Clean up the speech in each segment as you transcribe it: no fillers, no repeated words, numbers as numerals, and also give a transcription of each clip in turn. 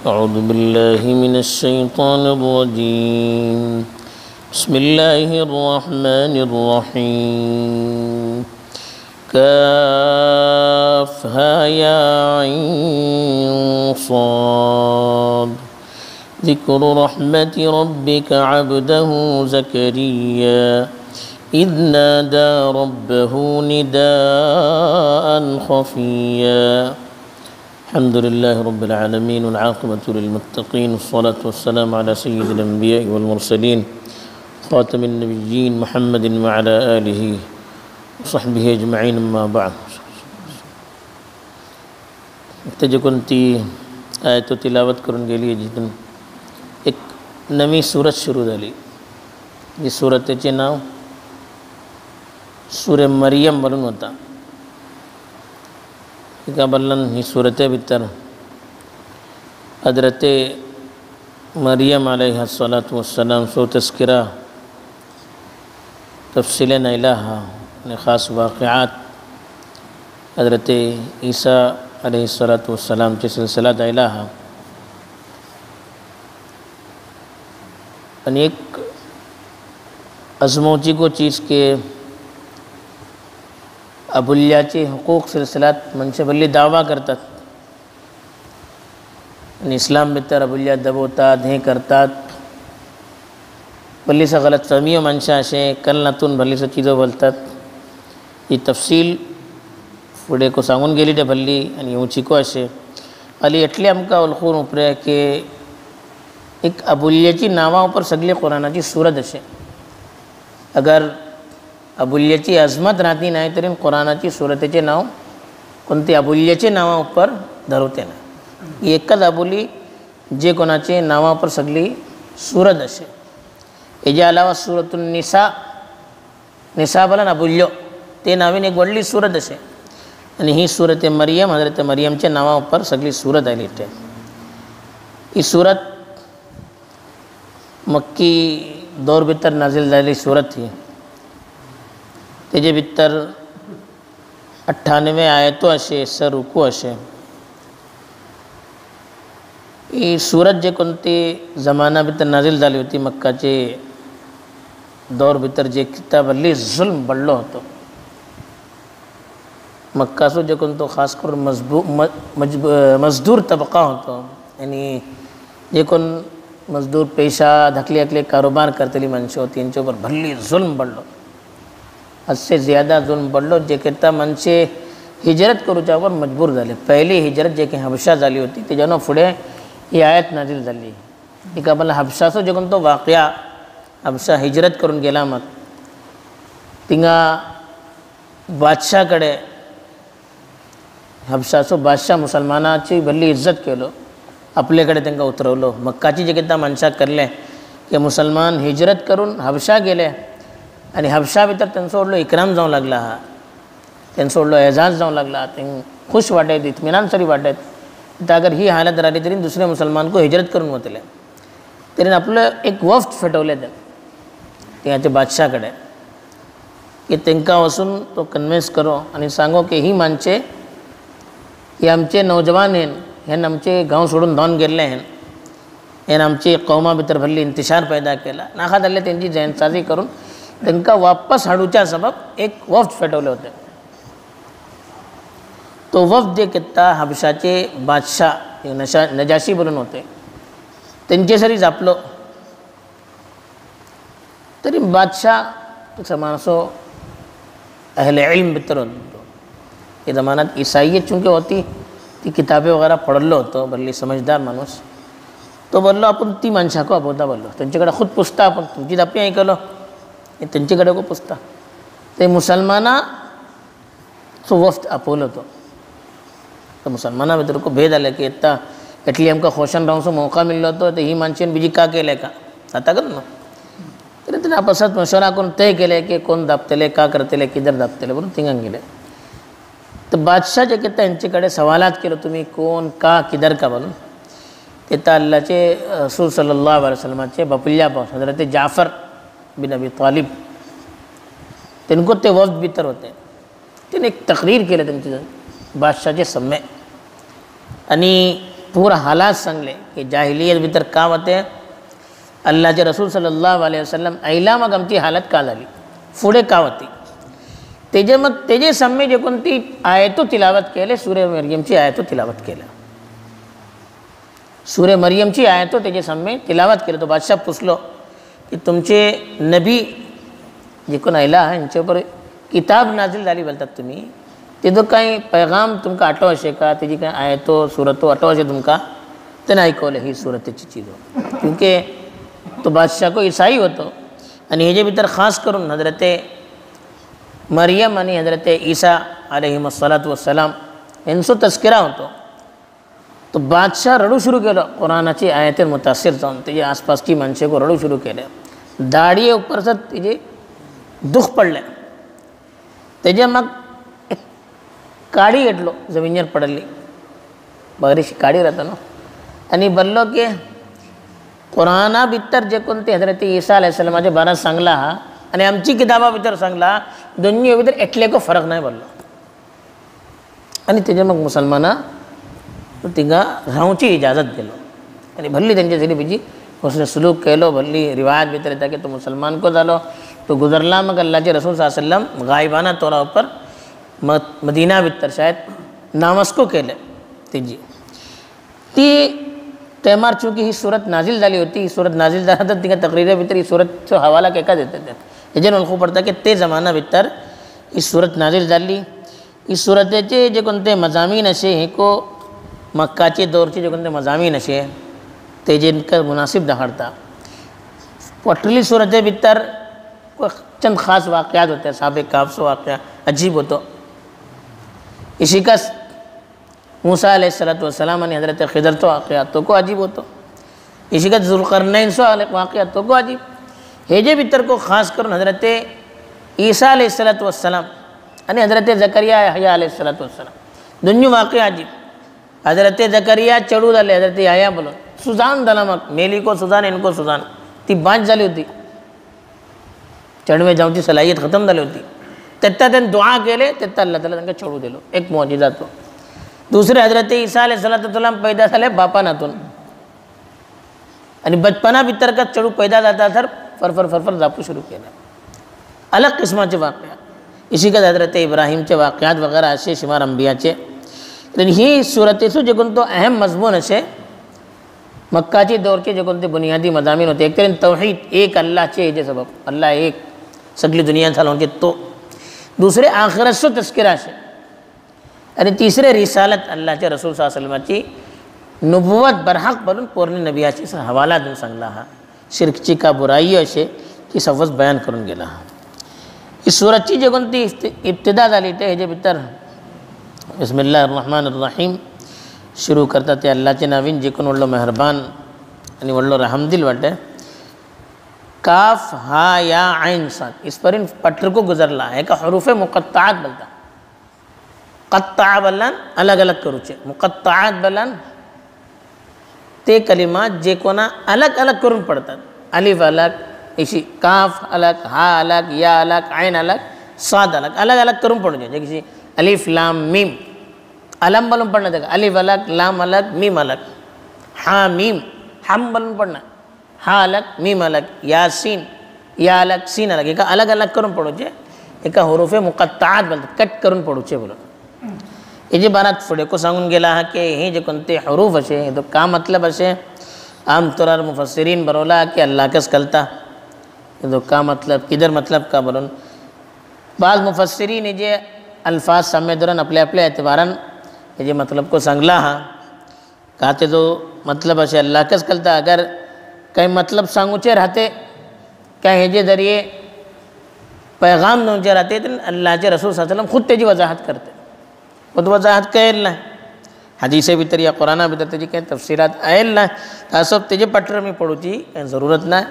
أعوذ بالله من الشيطان الرجيم بسم الله الرحمن الرحيم كافها يا عين صاد ذكر رحمة ربك عبده زكريا إذ نادى ربه نداء خفيا الحمد لله رب العالمين والعاقبة للمتقين والصلاة والسلام على سيد الأنبياء والمرسلين خاتم النبيين محمد وعلى آله وصحبه أجمعين أما بعد. जे कोणती आयत तिलावत करून गेली जिथून एक नवी सूरत सुरू झाली. जी सूरतेचे नाव सूरे मरियम म्हणून होता. एका बल्लन ही सूरते भितर हजरते मरियम अलैहिस्सलातु वस्सलाम सो तस्किरा तफसील नैलाहा ने ख़ास वाक़िआत हजरते ईसा अलैहिस्सलातु वस्सलाम चे सिलसिला दायला हा. आणि एक अजमोची को चीज़ के अबुल्याचे हुकूक सिलसिलात मनसे बल्ली दावा करतात आणि इस्लाम भितर अबुल्या दबवतात हे करतात. बल्लीसा गलत फहमी मनशा असे कलनातून भल्लीसा चीज़ो बोलतात. ही तफसील फुडे को सांगून गेली ते भल्ली आणि येवची को असे अली एटले आमकां वळखून उपरे की एक अबुल्याची नावा उपर सगळे कुरानाची सूरत असे. अगर अबुल्याची अजमत राहती नाही तरी कुरानाची सूरतेचे नाव कोणते अबुल्याचे नावा उपर धरवते नाही. ही एकच अबुली जे कोणाचे नावा उपर सगळी सूरत असे. हेज्या अलावा सूरतुन निसा बलन अबुल्यो ते नावीन एक व्हडली सूरत असे. आणि ही सूरते मरियम हजरत मरियमच्या नावा उपर सगळी सूरत आयली. ही सूरत मक्की दौर भितर नाजिल जाल्ली सूरत ही. तेजे भितर 98 आयतो अशे 100 रुकू अशे. ही सूरत जे कोणती जमाना भितर नाजिल जाली होती मक्काचे दौर भितर जे किताब अल्ली जुल्म बडलो होतो. मक्काचो जे कोणतो खास करून मजदूर तबका होतो आणि जे कोण मजदूर पेशा धाकले धाकले कारोबार करतली मनशे होती तेंचे ऊपर भल्ली जुल्म बडलो. हदसे ज़्यादा जुल्म बडलो जे करता मनशे हिजरत करूच्या वर मजबूर झाले. पहिली हिजरत जे काही हबशा झाली होती तेच्यानं फुडे ही आयत नाजिल झाली. एका बला हबशाचो जे कोणतो वाक़या हबशा हिजरत करून गेला मग तिंगा बादशाह हबशाचो बादशाह मुसलमानाची भल्ली इज्जत केलो आपल्याकडे त्यांना उतरवलो. मक्काची जे किता मनशा करले की मुसलमान हिजरत करून हबशा गेले आणि हबशा भितर त्यांचो व्हडलो इक्राम जावं लागला. हा त्यांचो व्हडलो एजाज जावं लागला. ते खुश वाटत इत्मिनान सरी वाटत. तर अगर ही हालत राहिली तरी दुसरे मुसलमान को हिजरत करून वतले तरी आपलं एक वफ्त फेटवले त्याच्या बादशाहकडे की त्यांना वचून तो कन्विन्स करो आणि सांगो की ही माणसे हे आमचे नौजवान हैं हेन आमचे गांव सोडून धांवन गेल्ले हैं हेन आमची कौमा भितर भल्ली इंतिशार पैदा केला. नाका जाल्ले त्यांची जयंतसाजी करून त्यांना वापस हाडूच्या सबब एक वफ्त फेटवले होते. तो वफ्त जे किता हबशाचे बादशाह नजाशी म्हणून होते त्यांचे सरी जापलो तरी बादशाह माणसो अहले इल्म भितर होतो. ये जमानात ईसाईयत चूंकि होती ती किताबें वगैरह पढ़लो होतो भल्ली समझदार माणूस तो बोललो आपण ती माणसाको अपोता बोललो त्यांच्याकडे खुद पुसता आपण तुमची दापी ऐकलो त्यांच्याकडे को पुसता ते मुसलमानाचो वफ्त आपवलो तो. तर मुसलमाना भितर को भेद आले की इतना एटली आमकां खोशान रावचो मौका मिळलो होतो तर ही माणसेन बीजी का केले का आता कर ना तरी तिने आपसात मशवरा करून तय केले की कोण दाबतले का करतले किधर दाबतले म्हणून तिंगान गेले. तर बादशाह जे किता यांच्याकडे सवालात केलो तुम्ही कोण का किधर का म्हणून तेता अल्लाहचे रसूल सल्लल्लाहु अलैहि वसल्लमाचे बापुल्या पास हजरत जाफर बिन अबी तालिब तिनको ते वफ्त भितर होते. तिने एक तकरीर केलं त्यांची बादशाहचे सम्मे आणि پورا حالات سنگلے کہ جاہلیت بھیتر کا ہوتے اللہ رسول صلی اللہ علیہ وسلم ایلا مگ امتی حالت کا झाली पुढे का होती तेजे मग तेजे सम्मे जे कोणती आयतो तिलावत केले सूर्य मरियमची आयतो तिलावत केला सूर्य मरियमची आयतो तेजे सम्मे तिलावत केलं तो बादशाह पुछलो की तुमचे नबी जे कोण आयला यांच्यावर किताब नाजिल झाली बोलतात तुम्ही ते जो काही पैगाम तुमका आठव असे का त्याची काय आयतो सूरतो आठव असे तुमका ते नाही ऐकवले ही सूरतेची चीज क्योंकि तो बादशाह को ईसाई होतो आणि हे जे भीतर खास करून हजरते मरियम आणि हजरत ईसा अलैहिस्सलातु वस्सलाम यांचा तस्करा होतो तो बादशाह रडू सुरू केलं कुराणाची आयतें मुतासिर जाऊन त्याचे आसपासची माणसे को रडू सुरू केले दाढी उपरचं तिचे दुःख पडले त्याचे मग एक काडी घेतलो जमिनीवर पडली बरीचशी काडी राहतं ना आणि बोललो की कुराणा भितर जे कोणते हजरत ईसा अलैहिस्सलामाचे बारा सांगला हा आणि आमची किताबा भितर सांगला दोन्ही भितर एटले को फरक नाही बोललो आणि त्याचे मग मुसलमाना तिंगा राहूची इजाजत दिलो आणि भल्ली त्यांच्या जरी बिजी उसने सलूक केलो भल्ली रिवायत भितर येता की तो मुसलमान को झालो तो गुजरला मग अल्लाहचे रसूल सल्लल्लाहु अलैहि वसल्लम गायबाना तौरा पर मदीना भितर शायद नामस्को केले तिची ती तेमार चूंकि ही सूरत नाजिल झाली होती ही सूरत नाजिल झाला तर तिका तकरीरे भितर ही सूरतचा हवाला केका देतात हेजेन ओळखू पडता की ते जमाना भितर ही सूरत नाजिल झाली ही सूरतेचे जे कोणते मजामीन असे हे को मक्काचे दौरचे जे कोणते मजामीन असे ते जिनका मुनासिब दहाड़ता पटली सूरते भितर चंद खास वाक़यात होते हैं साहब काफ़ वाक़या अजीब होतो इसी का मूसा अलैहिस्सलातु वस्सलाम आणि हजरत खिदरचा वाक़या तो को अजीब होतो इसी का ज़ुल्क़रनैनचा वाक़या तो को अजीब हे जे भितर को खास करून हजरत ईसा अलैहिस्सलातु वस्सलाम आणि हजरत ज़करिया यहया अलैहिस्सलातु वस्सलाम दोन्ही वाक़या अजीब हजरत ज़करिया चढू झाले हजरत यहया बोलो सुजान झाला मग मेली को सुजान इनको सुजान ती बांच झाली होती चढवे जाऊची सलाहियत खतम झाली होती तेत्ता त्यांनी दुआ केले तेत्ता अल्लाह ताला त्यांना चढू दिलो एक मौजिजा तो दुसरे हजरत ईसा अलैहिस्सलातु वस्सलाम पैदा झाले बापानातून आणि बचपना भितर का चढू पैदा जाता तर फरफर फरफर जापू शुरू केला अलग किस्माचे वाक़या इसी का हजरत इब्राहिमचे वाक़यात वगैरह असे शुमार अंबियाचे ही सूरतेचो जे कोणतो अहम मजमून असे मक्काचे दौरचे जे कोणते बुनियादी मजामीन होते एक तरी तौहीद एक अल्लाहचे हेजे सबब अल्लाह एक सगळी दुनिया झाला म्हणजे तो दुसरे आखिरतचो तस्किरा असे आणि तिसरे रिसालत अल्लाहच्या रसूल सल्लल्लाहु अलैहि वसल्लमची नुबुवत बरहक बनून पूर्ण नबियाचे हवाला देऊन सांगला हा शिरकची का बुराई असे की सवस बयान करून गेला हा ही सूरतची जे कोणती इब्तिदा झाली ते हेजे भितर बिस्मिल्लाहिर रहमानिर रहीम शुरू करता ते अल्लाहचे नावीन जे कोण वडलो मेहरबान आणि वडलो रहमदिल वाटे काफ हा या आइन साद इस पर इन पट्टर को गुजरला है का हरूफ मुक़त्ताअत बोलता क़त्ता बलन अलग अलग करूचे मुक़त्ताअत बलन ते कलिमात जे कोणा अलग अलग करून पडतात अलिफ अलग इसी काफ अलग हा अलग या अलग आइन अलग साद अलग अलग अलग करून पडूचे जे किसी अलिफ लाम मीम अलम बलून पढ़ना देखा अलिफ अलग लाम अलग मीम अलग हा मीम हम बलून पढ़ना हा अलग मीम अलग यासीन या अलग सीन अलग एका अलग अलग करून पडूचे एका हुरूफे मुक़त्ताअत बोलतात कट करून पडूचे बोलून हे जे बारात पुढे को सांगून गेला हा की हे जे कोणते हरूफ असे तो का मतलब असे आम तौर मुफस्सिरीन बरोला कि अल्लाह कस कलता तो का मतलब किधर मतलब का बोलून बाज़ मुफस्सिरीन जे अल्फाज सामने दौरान अपने अपने एतबारन ये मतलब को सांगला हा कहते तो मतलब असे अल्लाह कस कलता अगर कहीं मतलब सांगूचे रहते क्या हेजे जरिए पैगाम नूचे रहते तो अल्लाह रसूल सल्लल्लाहु अलैहि वसल्लम खुद तेजी वजाहत करते खुद वजाहत कहेल ना हदीसे भीतर या कुराना भीतर तेजी काही तफसीरात आयल ना असं तेजे पटर मी पडूची काही जरूरत नाही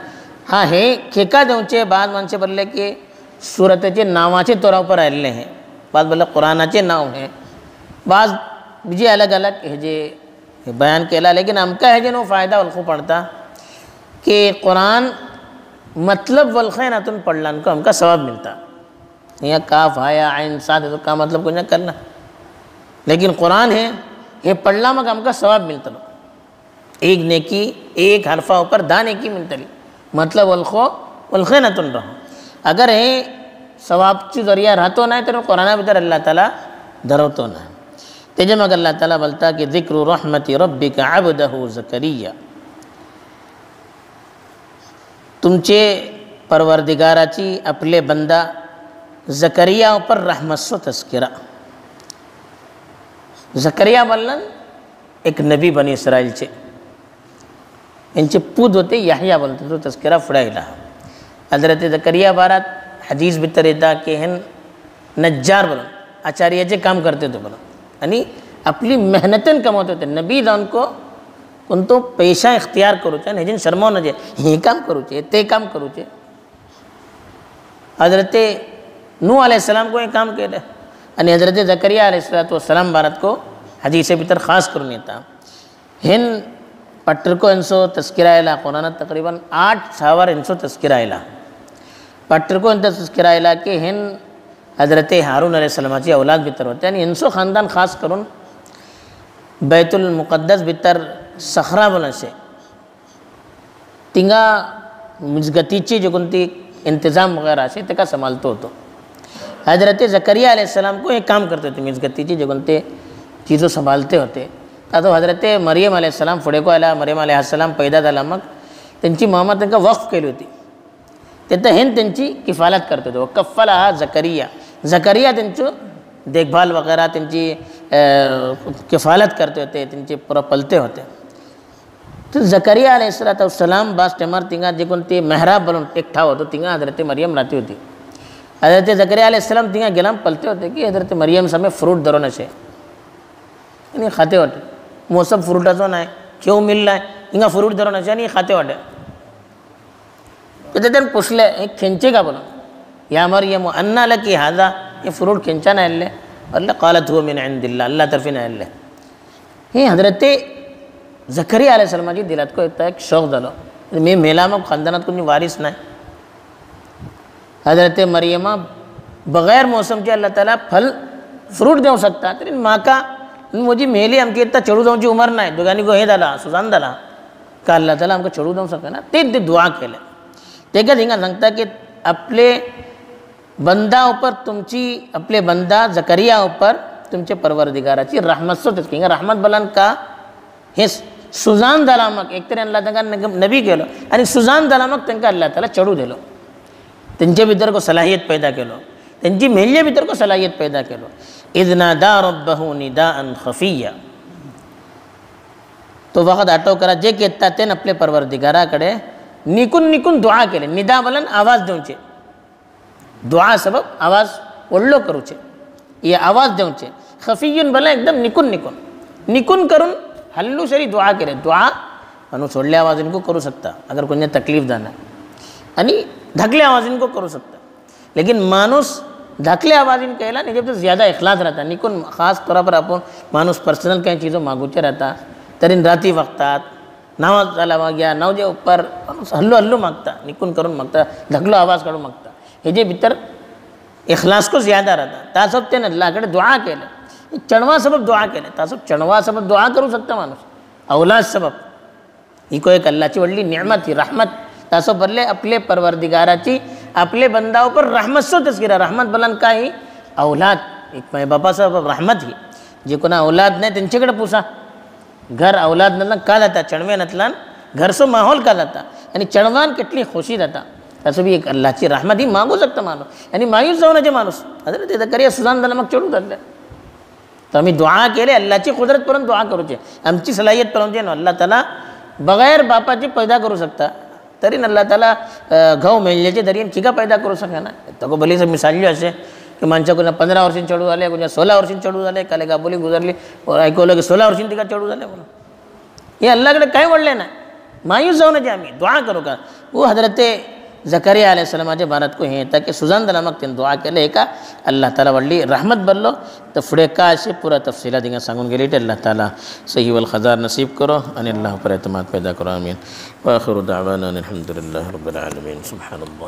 हाँ हे खेका देऊचे बाद माणसे बोलले की सूरतेचे नावाचे तौरा पर आयले हैं बाद बोले कुरानाचे नाव हैं बाज़ बीजे अलग अलग हेजे बयान केला लेकिन हमका हेजे नो फ़ायदा वल्खू पड़ता कि कुरान मतलब वल्खे ना तुम पढ़ला को हमका सवाब मिलता यहाँ काफ आया आइन साद है तो का मतलब कुछ ना करना लेकिन कुरान है ये पढ़ला मग हमका सवाब मिलता लो ایک نیکی ایک حرفہ اوپر دا نیکی منتلی مطلب والخو نتن رہو اگر ہے ثواب چی ذریعہ رہتو نہ ہے تو قرآن بتر اللہ تعالیٰ دروتو نہ ہے تیجم اگر اللہ تعالیٰ بلتا کہ ذکر رحمت ربک عبدہ زکریہ تمچے پروردگاراچی اپلے بندہ زکریہ اوپر رحمت سو تذکرہ زکریہ بلن ایک نبی بنی اسرائیل چے انچے پود ہوتے یحییٰ بلتے تو تذکرہ فڑائلہ حضرت زکریہ بارات حدیث بتر ایتا کہ ہن نجار بلن آچاریہ چے کام کرتے تو بلن یعنی اپنی محنتیں کم ہوتے تھے نبی دان کو کن تو پیشہ اختیار کرو چاہے نجن شرمو نجے یہ کام کرو چاہے تے کام کرو چاہے حضرت نوح علیہ السلام کو یہ کام کہتے یعنی حضرت زکریہ علیہ السلام بارت کو حدیث بتر خاص کرنی تھا ہن پٹر کو انسو تذکرہ الہ قرآن تقریباً 8 ساور انسو تذکرہ الہ پٹر کو انسو تذکرہ الہ کہ ہن حضرت ہارون علیہ السلام چی اولاد بتر ہوتے ہیں یعنی انسو خاندان خاص کرن بیت المقدس بتر صخرہ بلن سے تنگا مجگتی چی جو کنتی انتظام وغیرہ سے تکا سمالتو ہوتو حضرت زکریہ علیہ السلام کو ایک کام کرتے تھے مجگتی چی جو کنتے چیزوں سنبھالتے ہوتے تو حضرت مریم علیہ السلام فڑے کو علیہ مریم علیہ السلام پیدا دلامک تنچی محمد تنکا وقف کے لیے ہوتی تیتا ہن تنچی کفالت کرتے تھے وکفلہا زکریہ زکریہ تنچو دیکھ بھال وغیرہ تنچی کفالت کرتے ہوتے تنچی پورا پلتے ہوتے تو زکریہ علیہ السلام باس ٹیمر تنگا جکن تی محراب بلن ایک تھا ہوتا تنگا حضرت مریم راتی ہوتی حضرت زکریہ علیہ السلام تنگا گلام پلتے ہوتے کہ حضرت مریم سمیں فروٹ درو نشے یعنی کھاتے ہوتے موسم فروٹ ازو نہ ہے کیوں مل رہا ہے انگا فروٹ درو نشے نہیں کھاتے ہوتے تو دن پوچھ لے ایک کھنچے کا بولو یا مریم انا لکی حاضا یہ فروٹ کھنچا نہ لے اللہ قالت ہوا من عند اللہ اللہ طرفی نہ لے یہ حضرت زکریہ علیہ السلام جی دلات کو ایک شوق دلو میں میلا میں خاندانات کو نہیں وارث نہ ہے حضرت مریمہ بغیر موسم کے اللہ تعالیٰ پھل فروٹ دے ہو سکتا ہے ماں کا مجھے میلی ہم کی اتنا چڑھو دوں جی عمر نہ ہے دوگانی کو ہی دلا سوزان دلا کہ اللہ تعالیٰ ہم کو چڑھو دوں سکتا ہے نا تیت دعا کے لئے دیکھا دینگا سنگتا کہ اپنے بندہ اوپر تمچی اپنے بندہ زکریہ اوپر تمچے پروردگارہ چی رحمت سو تذکیں گا رحمت بلن کا حس سوزان دلامک ایک طرح اللہ تعالیٰ نبی کے لو یعنی سوزان دلامک تنکا اللہ تعالیٰ چڑھو دے لو تنچے بیتر کو صلاحیت پیدا کے لو تنچی محلیے بیتر کو صلاحیت پیدا کے لو اذ نادا ربہو نداء خفیہ تو وقت آٹو کرا جے کہتا تین اپنے پروردگارہ کڑے نکن دعا کے لئے ندا بلن آواز دوں چھے دعا سبب آواز اولو کرو چھے یہ آواز دوں چھے خفیون بلن ایک دم نکن کرن حلو شری دعا کے لئے دعا انو چھوڑلے آواز ان کو کرو سکتا اگر کنجا تکلیف دانا یعنی دھکلے آواز ان کو کرو سکتا لیکن مانوس دھکلے آواز ان کہلا نہیں جب تو زیادہ اخلاص رہتا نکن خاص طور پر اپن مانوس پرسنل کہیں چیزوں مانگوچے رہتا ترین راتی وقتات ناو سلام گیا ناو جے اوپر ہلو مانگتا نکن کرن مانگتا دھکلو آواز کرو مانگتا یہ جے بھیتر اخلاص کو زیادہ رہتا تا سب تین اللہ کڑے دعا کے لئے چڑوا سبب دعا کے لئے تا سب چڑوا سبب دعا کرو سکتا مانوس اولاد سبب یہ کو ایک اللہ چی وڈلی نعمت تھی رحمت تا سب بلے اپنے پروردگارہ چی اپنے بنداؤں پر رحمت سو تذکرہ رحمت بلند کا ہی اولاد ایک میں باپا سبب رحمت ہی جے کنا اولاد نے تن چکڑ پوسا گھر اولاد نتلان کا داتا چڑوے نتلان گھر سو ماحول کا داتا یعنی چڑوان کتلی خوشی داتا تاسو بھی ایک اللہ چی رحمت ہی مانگو سکتا مانو یعنی مایوس ہونا جے مانوس حضرت زکریہ سوزان دلمک چڑو دل دے تو ہمیں دعا کے لئے اللہ چی قدرت پرن دعا کرو چھے ہم چی صلاحیت پرن چھے اللہ تعالیٰ بغیر باپا چی پیدا کرو سکتا ترین اللہ تعالیٰ گھو ملے چھے دریم چی کا پیدا کرو سکتا نا تو کو بلی سے مثال جو ایسے کہ مانچا کو 15 ورشن چڑھو دالے کو 16 ورشن چڑھو دالے کالے کا بولی گزر لی اور ایک لوگ 16 ورشن تکا چڑھو دالے یہ اللہ کے کہیں بڑھ لینا مایوس ہونا چاہیے ہمیں دعا کرو کا وہ حضرت زکریہ علیہ السلام آجے بارت کو ہیں تاکہ سوزان دلامک تین دعا کے لئے کا اللہ تعالیٰ ولی رحمت بلو تو فڑے کا اسے پورا تفصیلہ دیں گا سانگون کے لیے اللہ تعالیٰ صحیح والخضار نصیب کرو ان اللہ پر اعتماد پیدا کرو آمین وآخر دعوانا الحمدللہ رب العالمین سبحان اللہ